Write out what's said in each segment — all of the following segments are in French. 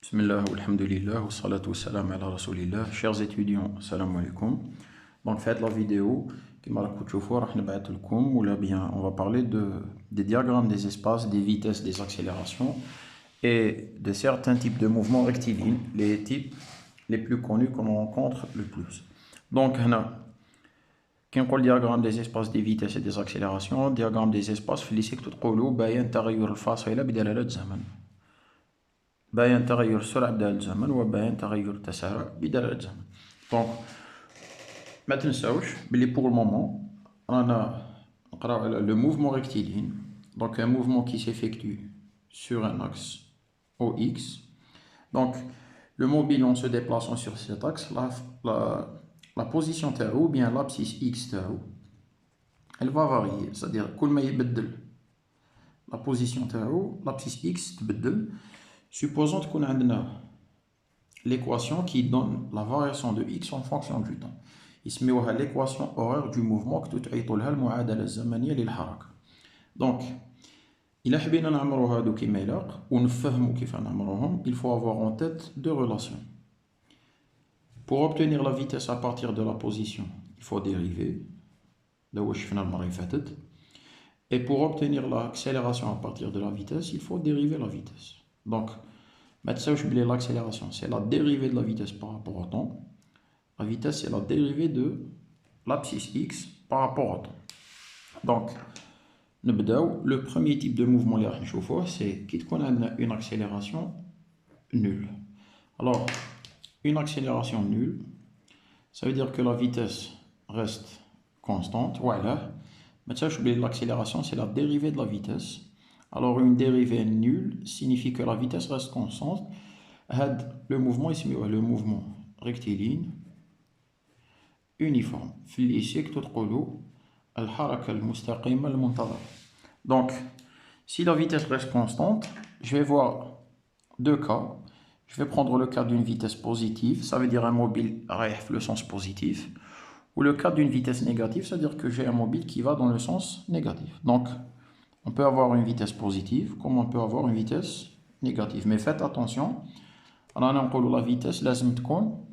Bismillah, alhamdulillah, wa salatu wa salam ala rasulillah. Chers étudiants, salam alaikum. Donc, faites la vidéo qui m'a coûté ou bien on va parler des diagrammes des espaces, des vitesses, des accélérations et de certains types de mouvements rectilignes, les types les plus connus qu'on rencontre le plus. Donc, quand on diagramme des espaces, des vitesses et des accélérations, diagramme des espaces, félicite tout le monde, bayan تغير الفاصلة بدلالة الزمن. باين تغير السرعة بدلالة الزمن وباين تغير التسارع بدلالة الزمن. دونك ما تنساوش بلي بور المومون رانا نقراو على لو موفمون rectiligne. Donc un mouvement qui s'effectue sur un axe OX. Donc le mobile en se déplaçant sur cet axe, la position تاعو ou bien l'abscisse X تاعو elle va varier, c'est-à-dire كل ما يبدل la position تاعو l'abscisse X تبدل. Supposons qu'on a l'équation qui donne la variation de x en fonction du temps. اسميوها l'équation horaire du mouvement que تعيطوا لها المعادلة الزمنية للحركة. Donc, إلا حبينا نعمرو هادو كيما يلاق ونفهمو كيف نعمروهم, il faut avoir en tête deux relations. Pour obtenir la vitesse à partir de la position, il faut dériver. là واش شفنا المرة اللي فاتت. Et pour obtenir l'accélération à partir de la vitesse, il faut dériver la vitesse. Donc, l'accélération, c'est la dérivée de la vitesse par rapport au temps. La vitesse, c'est la dérivée de l'abscisse x par rapport au temps. Donc, le premier type de mouvement, c'est qu'on a une accélération nulle. Alors, une accélération nulle, ça veut dire que la vitesse reste constante. Voilà. L'accélération, c'est la dérivée de la vitesse. Alors, une dérivée nulle signifie que la vitesse reste constante. Le mouvement ici, le mouvement rectiligne uniforme. Donc, si la vitesse reste constante, je vais voir deux cas. Je vais prendre le cas d'une vitesse positive, ça veut dire un mobile reste le sens positif. Ou le cas d'une vitesse négative, c'est-à-dire que j'ai un mobile qui va dans le sens négatif. Donc, on peut avoir une vitesse positive, comme on peut avoir une vitesse négative. Mais faites attention, la vitesse لازم تكون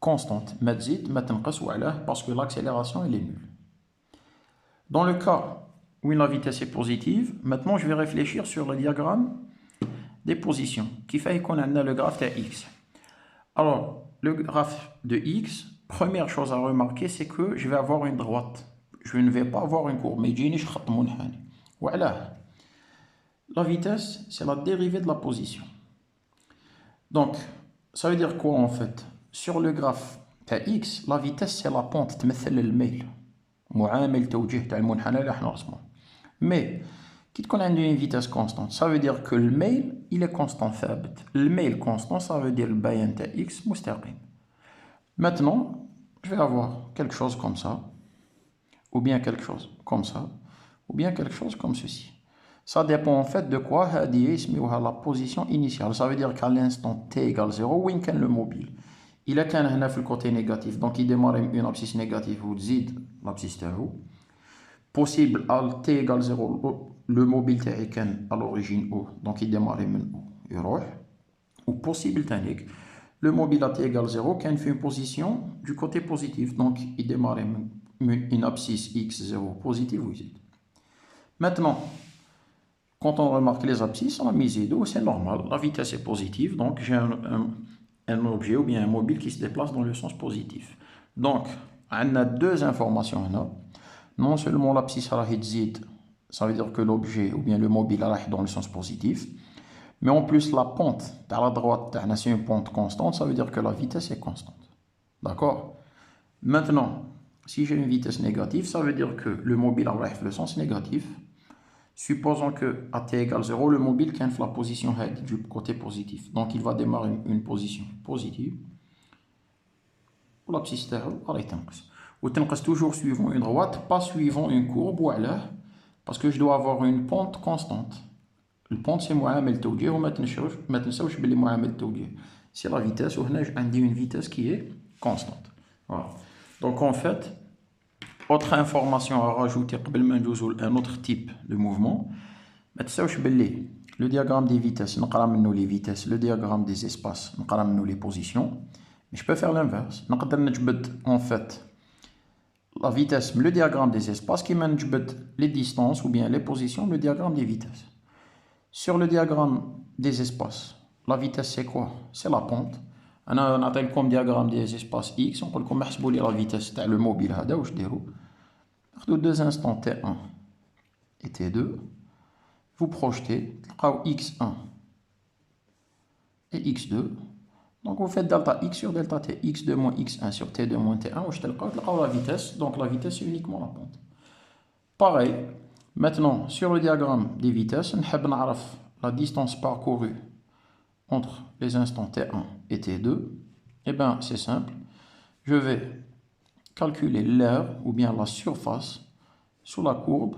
constante. ما تزيد ما تنقص وعلاه parce que l'accélération elle est nulle. Dans le cas où la vitesse est positive, maintenant je vais réfléchir sur le diagramme des positions. Qui fait qu'on a le graphe de x. Alors, le graphe de x, première chose à remarquer, c'est que je vais avoir une droite. Je ne vais pas avoir une courbe. Mais voilà. La vitesse, c'est la dérivée de la position. Donc, ça veut dire quoi en fait? Sur le graphe x, la vitesse, c'est la pente, تمثل الميل. معامل توجيه تاع المنحنى اللي احنا رسمه. Mais, كي تكون عندي une vitesse constante, ça veut dire que le mail, il est constant ثابت. Le mail constant, ça veut dire le البيان تاع x مستقيم. Maintenant, je vais avoir quelque chose comme ça, ou bien quelque chose comme ça, ou bien quelque chose comme ceci. Ça dépend en fait de quoi la position initiale. Ça veut dire qu'à l'instant t égale 0, où est le mobile? Il a qu'un le côté négatif, donc il démarre une abscisse négative ou zid l'abscisse tao. Possible à t égale 0, le mobile est à l'origine O, donc il démarre une O. Ou possible tannique, le mobile à t égale 0, qui fait une position du côté positif, donc il démarre une abscisse x0 positive ou z. Maintenant, quand on remarque les abscisses, on a mis z2, c'est normal, la vitesse est positive, donc j'ai un objet ou bien un mobile qui se déplace dans le sens positif. Donc, on a deux informations. Non seulement l'abscisse z, ça veut dire que l'objet ou bien le mobile est dans le sens positif, mais en plus la pente à la droite, c'est une pente constante, ça veut dire que la vitesse est constante. D'accord? Maintenant, si j'ai une vitesse négative, ça veut dire que le mobile a le sens négatif. Supposons que à t égale 0, le mobile qui a la position du côté positif. Donc il va démarrer une position positive. L'abscisse ou toujours suivant une droite, pas suivant une courbe, voilà, parce que je dois avoir une pente constante. Le pente c'est معامل توجيه وما تنساوش بلي معامل توجيه c'est la vitesse وهنا عندي une vitesse qui est constante. Voilà. Donc en fait, autre information à rajouter قبل ما ندوزو un autre type de mouvement, ما تنساوش بلي le diagramme des vitesses, nous les vitesses, le diagramme des espaces, nous les positions. Mais je peux faire l'inverse. En fait, la vitesse, le diagramme des espaces qui mène les distances ou bien les positions, le diagramme des vitesses. Sur le diagramme des espaces, la vitesse c'est quoi? C'est la pente. On a comme diagramme des espaces X, on peut calculer la vitesse le mobile. Vous 2 instants T1 et T2. Vous projetez x1 et x2. Donc vous faites delta x sur delta t, x2 moins x1 sur t2 moins t1, où je te la vitesse, donc la vitesse c'est uniquement la pente. Pareil, maintenant sur le diagramme des vitesses, on a la distance parcourue entre les instants t1 et t2. Et bien c'est simple, je vais calculer l'aire ou bien la surface sous la courbe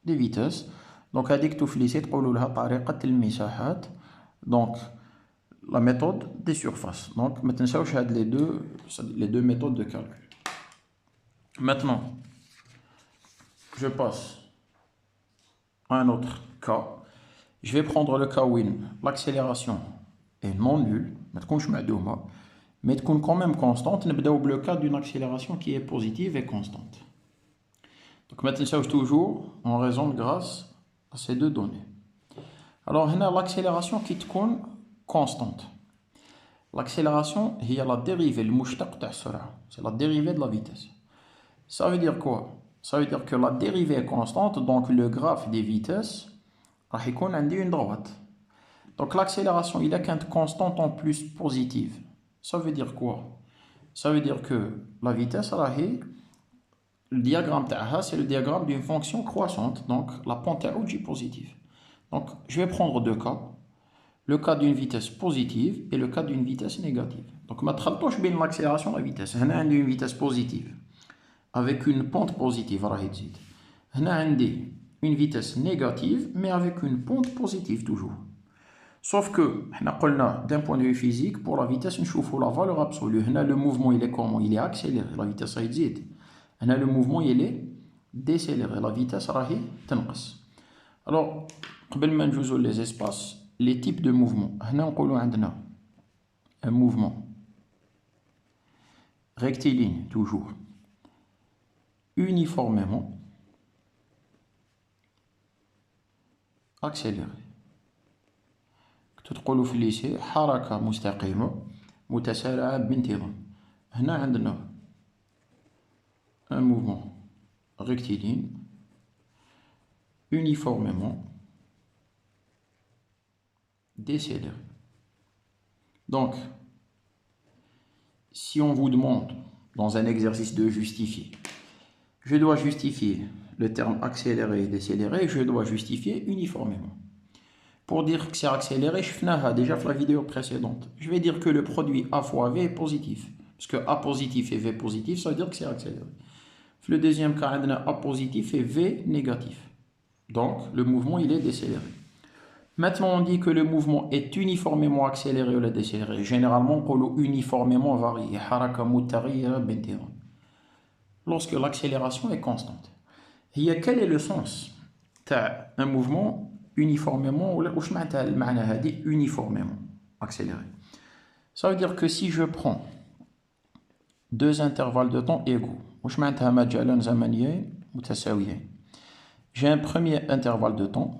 des vitesses. Donc هذيك تفليسي تقولوا لها طريقة المساحات. Donc la méthode des surfaces. Donc ما تنساوش هاد les deux méthodes de calcul. Maintenant, je passe à un autre cas. Je vais prendre le cas où l'accélération est non nulle, ما تكونش معدومة, mais تكون quand même constante. نبداو le cas d'une accélération qui est positive et constante. Donc maintenant, toujours, on raisonne grâce à ces deux données. Alors, on a l'accélération qui est constante. L'accélération, c'est la dérivée, c'est la dérivée de la vitesse. Ça veut dire quoi? Ça veut dire que la dérivée est constante, donc le graphe des vitesses, il y a une droite. Donc l'accélération, il a qu'une constante en plus positive. Ça veut dire quoi? Ça veut dire que la vitesse, le diagramme c'est le diagramme d'une fonction croissante, donc la pente est positive. Donc je vais prendre deux cas, le cas d'une vitesse positive et le cas d'une vitesse négative. Donc ma tchaltouche bien l'accélération et la vitesse. On a une vitesse positive avec une pente positive. On a une vitesse négative mais avec une pente positive toujours. Sauf que, d'un point de vue physique, pour la vitesse, nous avons la valeur absolue. Le mouvement, il est comment? Il est accéléré. La vitesse, elle le mouvement, il est décéléré. La vitesse, elle est. Alors, قبل ما نجوزو les espaces, les types de mouvements. هنا نقولوا عندنا un mouvement rectiligne, toujours, uniformément accéléré. تقولوا في الليسي حركة مستقيمة متسارعة بانتظام. هنا عندنا un mouvement rectiligne uniformément décéléré. Donc, si on vous demande dans un exercice de justifier, je dois justifier le terme accéléré et décéléré, je dois justifier uniformément. Pour dire que c'est accéléré, je fais déjà dans la vidéo précédente. Je vais dire que le produit A fois V est positif. Parce que A positif et V positif, ça veut dire que c'est accéléré. Le deuxième cas, on a A positif et V négatif. Donc, le mouvement, il est décéléré. Maintenant, on dit que le mouvement est uniformément accéléré ou décéléré. Généralement, on dit uniformément varié. Lorsque l'accélération est constante. Quel est le sens d'un mouvement uniformément ou uniformément accéléré? Ça veut dire que si je prends deux intervalles de temps égaux, j'ai un premier intervalle de temps,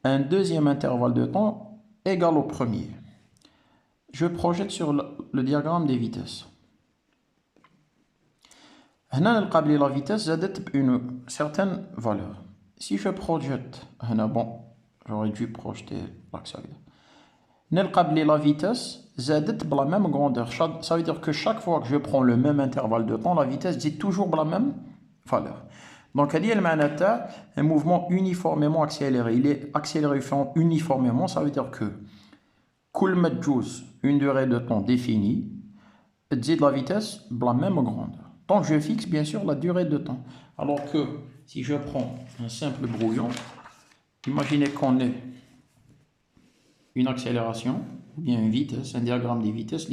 un deuxième intervalle de temps égal au premier. Je projette sur le diagramme des vitesses. La vitesse زادت une certaine valeur. Si je projette, bon, j'aurais dû projeter l'axe. La vitesse زادت de la même grandeur. Ça veut dire que chaque fois que je prends le même intervalle de temps, la vitesse dit toujours de la même valeur. Donc, un mouvement uniformément accéléré. Il est accéléré uniformément, ça veut dire que une durée de temps définie, dit la vitesse de la même grandeur. Donc, je fixe bien sûr la durée de temps. Alors que si je prends un simple brouillon, imaginez qu'on ait une accélération, ou bien une vitesse, un diagramme des vitesses,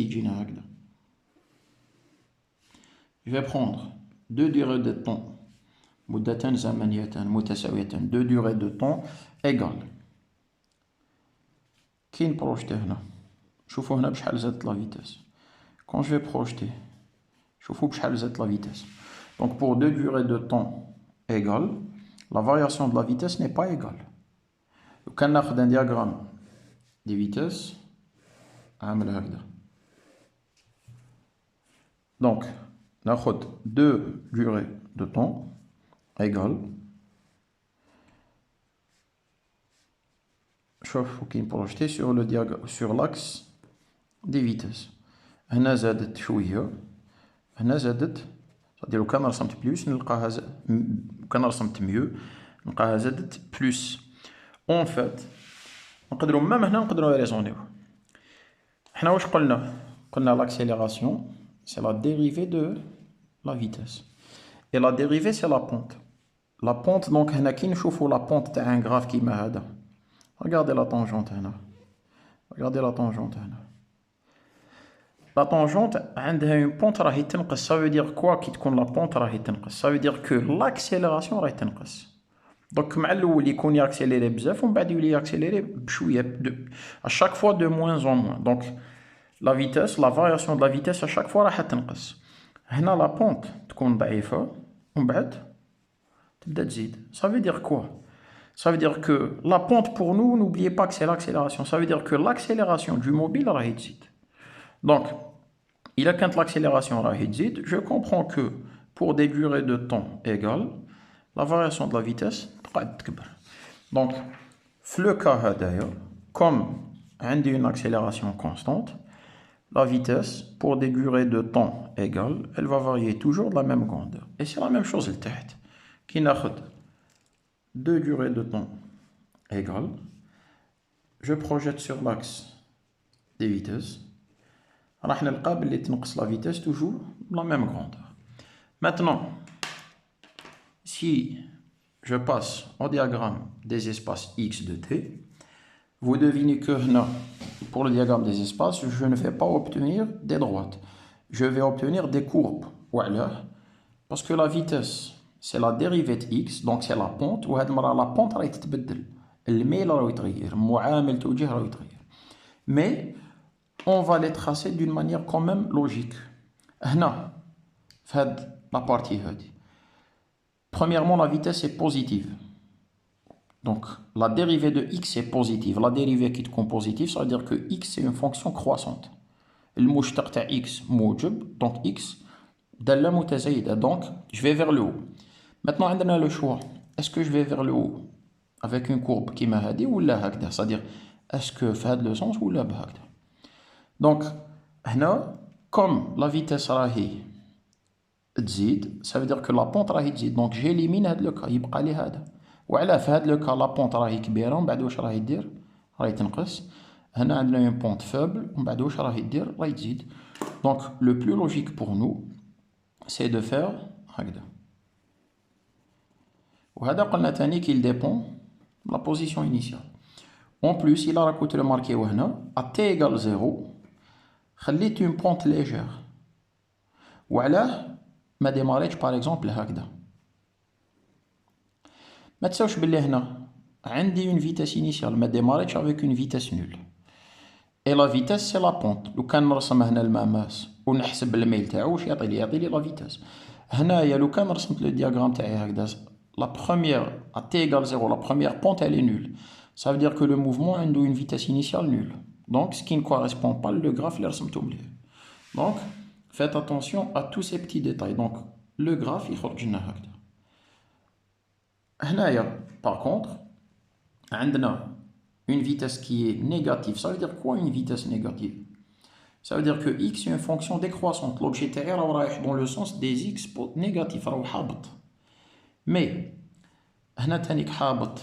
je vais prendre deux durées de temps مدة زمنية متساوية deux durées de temps égales. كي نبروجتي هنا شوفوا هنا بشحال زادت لا فيتاس. Quand je vais projeter شوفوا بشحال زادت لا فيتاس. Donc pour deux durées de temps égales, la variation de la vitesse n'est pas égale. لو كان ناخذ un diagramme des vitesses عامل هكذا. Donc ناخذ deux durées de temps égales. شوفوا كي نبروجتي sur le diagramme sur l'axe des vitesses. هنا زادت شوية هنا زادت لو كان رسمت بلوس نلقاها كان رسمت ميو نلقاها زادت بلوس. اون فات نقدروا مام هنا نقدروا ريزونيو. حنا واش قلنا لاكسيليراسيون سي لا ديريفي دو لا فيتاس اي لا ديريفي سي لا بونت. لا بونت دونك هنا كي نشوفوا لا بونت تاع ان غراف كيما هذا regardez la tangente هنا regardez la tangente هنا. La tangente عندها une pente راهي تنقص. Ça veut dire quoi كي تكون la pente راهي تنقص؟ Ça veut dire que l'accélération راهي تنقص. Donc مع الأول يكون ياكسيليري بزاف ومن بعد يولي ياكسيليري بشوية à chaque fois de moins en moins. Donc la vitesse, la variation de la vitesse à chaque fois راح تنقص. هنا la pente تكون ضعيفة ومن بعد تبدأ تزيد. Ça veut dire quoi? Ça veut dire que la pente pour nous, n'oubliez pas que c'est l'accélération. Ça veut dire que l'accélération du mobile راهي تزيد. Donc, il a quand l'accélération rahidite, je comprends que pour des durées de temps égales, la variation de la vitesse donc, le cas d'ailleurs, comme on a une accélération constante, la vitesse pour des durées de temps égales, elle va varier toujours de la même grandeur. Et c'est la même chose le tête, qui n'a deux durées de temps égales, je projette sur l'axe des vitesses. راح نلقى بلي تنقص la vitesse toujours la même grandeur. Maintenant, si je passe au diagramme des espaces x de t, vous devinez que هنا pour le diagramme des espaces, je ne vais pas obtenir des droites. Je vais obtenir des courbes. Voilà. Parce que la vitesse, c'est la dérivée de x, donc c'est la pente, وهاد المرة la pente راهي تتبدل. الميل راهو يتغير، معامل توجيه راهو يتغير. Mais on va les tracer d'une manière quand même logique. هنا في هاد la partie هادي. Premièrement, la vitesse est positive. Donc, la dérivée de x est positive. La dérivée qui est positive, ça veut dire que x c'est une fonction croissante. المشتق تاع x موجب, donc x دالة متزايدة. Donc, je vais vers le haut. Maintenant, on a le choix. Est-ce que je vais vers le haut avec une courbe كيما هادي ولا هكذا? C'est-à-dire, est-ce que في هاد le sens ولا بهكذا? Donc, هنا, comme la vitesse راهي تزيد, ça veut dire que la pente راهي تزيد. Donc, j'élimine هاد le cas, يبقى لي هذا. وعلاه في هاد le cas, la pente راهي كبيرة, ومن بعد واش راهي دير؟ راهي تنقص. هنا عندنا une pente faible, ومن بعد واش راهي دير؟ راهي تزيد. Donc, le plus logique pour nous, c'est de faire هكذا. وهذا قلنا تاني qu'il dépend de la position initiale. En plus, il a راكو ترماركيو هنا, à t égale 0, خليت une pente légère. وعلاه ما ديماريتش باغ اكزومبل هكذا. ما تساوش بلي هنا عندي une vitesse initiale, ما ديماريتش avec une vitesse nulle. Et la vitesse c'est la pente. لو كان نرسم هنا المماس ونحسب الميل تاعو واش يعطي لي؟ يعطي لي la vitesse. هنايا لو كان رسمت لو diagramme تاعي هكذا, la première à t égale 0, la première pente elle est nulle. Ça veut dire que le mouvement a une vitesse initiale nulle. Donc, ce qui ne correspond pas, le graphe, donc, faites attention à tous ces petits détails. Donc, le graphe, il faut que je par contre, on a une vitesse qui est négative. Ça veut dire quoi une vitesse négative? Ça veut dire que x est une fonction décroissante. L'objet terrestre dans le sens des x négatifs. Mais, هنا تانيك حابط.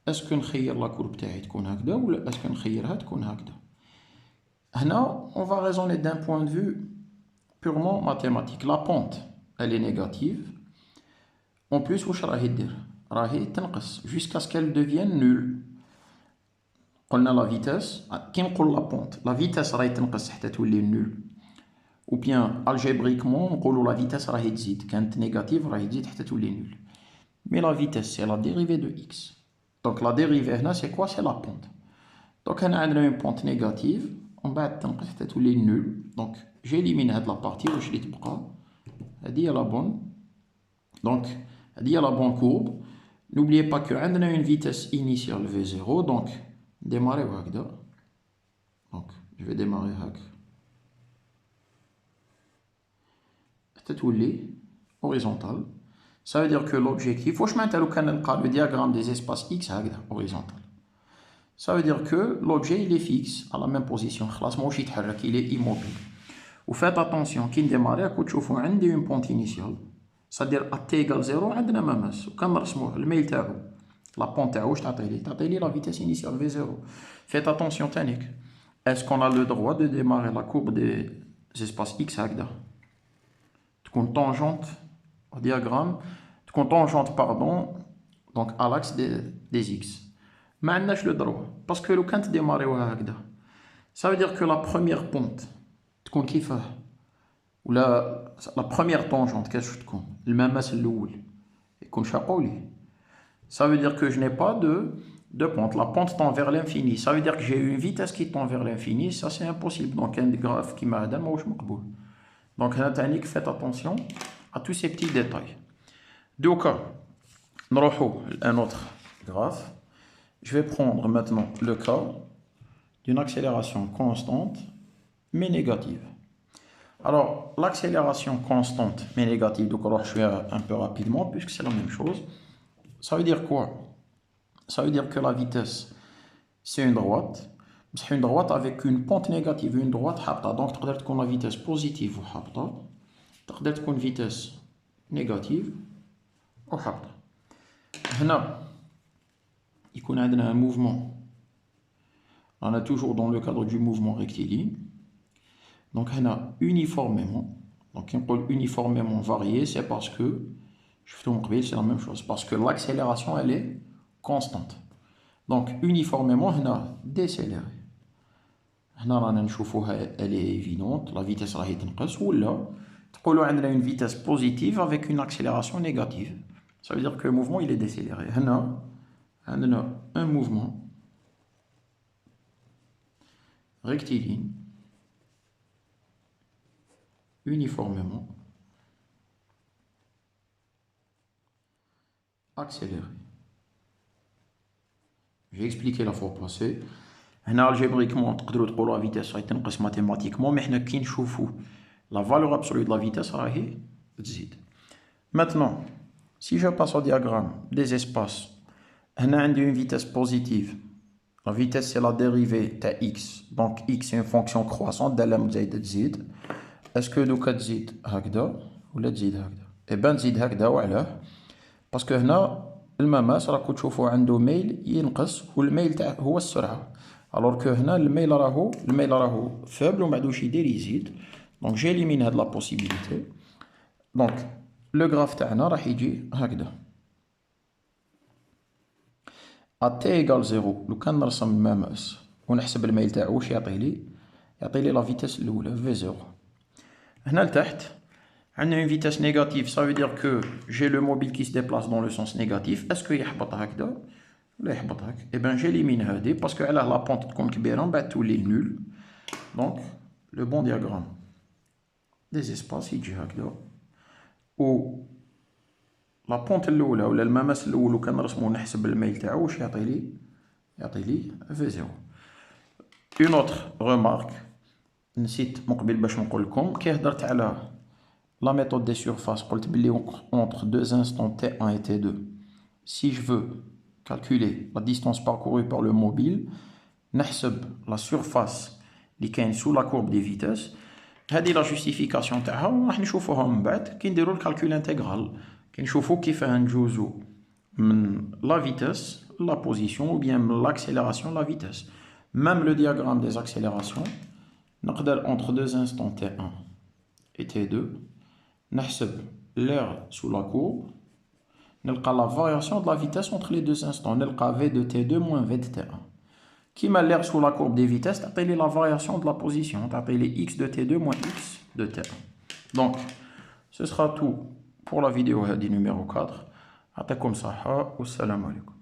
Est-ce que نخير la courbe تاعي تكون هكذا ولا est-ce que نخيرها تكون هكذا؟ هنا, on va raisonner d'un point de vue purement mathématique. La pente, elle est négative. En plus, واش راهي دير؟ راهي تنقص jusqu'à ce qu'elle devienne nulle. قلنا la vitesse, كي نقول la pente, la vitesse راهي تنقص حتى تولي nulle. Ou bien algébriquement نقولوا la vitesse راهي تزيد, كانت négative راهي تزيد حتى تولي nulle. mais la vitesse, c'est la dérivée de x. Donc la dérivée, c'est quoi? C'est la pente. Donc on a une pente négative, on va تنقص tous les nuls. Donc j'élimine la partie où je l'ai تبقى. هذه la bonne. Donc هذه la bonne courbe. N'oubliez pas que on a une vitesse initiale v0, donc démarrer هكذا. Donc je vais démarrer هكذا. تتولي horizontal. Ça veut dire que l'objectif, واش معناتها لو كان نلقى le diagramme des espaces x هكذا horizontal. Ça veut dire que l'objet il est fixe à la même position. خلاص ماهوش يتحرك, il est immobile. و faites attention كي نديماري راكو تشوفوا عندي une pente initiale. C'est-à-dire à t égale 0 عندنا مماس وكنرسموه الميل تاعو la pente تاعو واش تعطي لي la vitesse initiale v0. Faites attention تانيك. Est-ce qu'on a le droit de démarrer la courbe des espaces x هكذا تكون tangente au diagramme, تكون tangente pardon donc à l'axe des x. ما عندناش le droit parce que لو كانت ديماريوها هكذا ça veut dire que la première pente تكون كيفاه ولا la première tangente كاش تكون المماس الاول يكون شاقو ليه. Ça veut dire que je n'ai pas de pente. La pente tend vers l'infini. Ça veut dire que j'ai une vitesse qui tend vers l'infini. Ça, c'est impossible. Donc, un graphe qui m'a donné, moi, je m'aqboul. Donc, faites attention à tous ces petits détails. Donc, nous allons un autre graphe. Je vais prendre maintenant le cas d'une accélération constante mais négative. Alors, l'accélération constante mais négative, donc alors je fais un peu rapidement puisque c'est la même chose. Ça veut dire quoi? Ça veut dire que la vitesse, c'est une droite. C'est une droite avec une pente négative, une droite habta. Donc, tu peux qu'on a vitesse positive ou habta. Tu peux qu'on vitesse négative ou habta. Là, il y a un mouvement. On est toujours dans le cadre du mouvement rectiligne. Donc, on a uniformément. Donc, on peut uniformément varier, c'est parce que c'est la même chose. Parce que l'accélération, elle est constante. Donc, uniformément, on a décéléré. Elle est évidente. La vitesse est تنقص. Ou là, on a une vitesse positive avec une accélération négative. Ça veut dire que le mouvement, il est décéléré. On a un mouvement rectiligne uniformément accéléré. J'ai expliqué la fois passée. هنا algébriquement تقدروا تقولوا la vitesse راهي تنقص mathématiquement, mais حنا كي نشوفوا la valeur absolue de la vitesse راهي تزيد. Maintenant, si je passe au diagramme des espaces, هنا عندي une vitesse positive. La vitesse c'est la dérivée de x. Donc x c'est une fonction croissante دالة مزايدة تزيد. Est-ce que دوكا تزيد هكذا ولا تزيد هكذا؟ إيه بان تزيد هكذا وعلاه؟ باسكو هنا المماس راكو تشوفوا عنده ميل ينقص والميل تاعه هو السرعه. الوغ كو هنا الميل راهو فابل وما عندوش يدير يزيد. دونك جيليمين هاد لا بوسيبيليتي. دونك لو غراف تاعنا راح يجي هكذا ا تي ايغال زيرو. لو كان نرسم المماس ونحسب الميل تاعو واش يعطي لي لا فيتاس الاولى في زيرو. هنا لتحت عندنا une vitesse négative, ça veut dire que j'ai le mobile qui se déplace dans le sens négatif. Est-ce qu'il يحبط هكذا ولا يحبط هكا؟ Eh bien j'élimine هذه parce que علاه la pente تكون كبيرة من بعد تولي nulle. Donc le bon diagramme des espaces يجي هكذا و la pente الأولى ولا المماس الأول وكان نرسمو نحسب الميل تاعو واش يعطي لي V0. Une autre remarque نسيت مقبل باش نقول لكم كي هضرت على la méthode des surfaces, entre deux instants T1 et T2, si je veux calculer la distance parcourue par le mobile, نحسب la surface اللي كاين sous la courbe des vitesses. هذه la justification تاعها وراح نشوفوها من بعد كي نديرو الكالكول انتغرال كي نشوفو كيفاه نجوزو من la vitesse la position ou bien l'accélération la vitesse. Même le diagramme des accélérations نقدر entre deux instants T1 et T2 نحسب l'air sous la courbe, نلقى la variation de la vitesse entre les deux instants, نلقى V de T2 moins V de T1. كيما l'air sous la courbe des vitesses, تعطي لي la variation de la position, تعطي لي X de T2 moins X de T1. Donc, ce sera tout pour la vidéo numéro 4. يعطيكم صحة والسلام عليكم.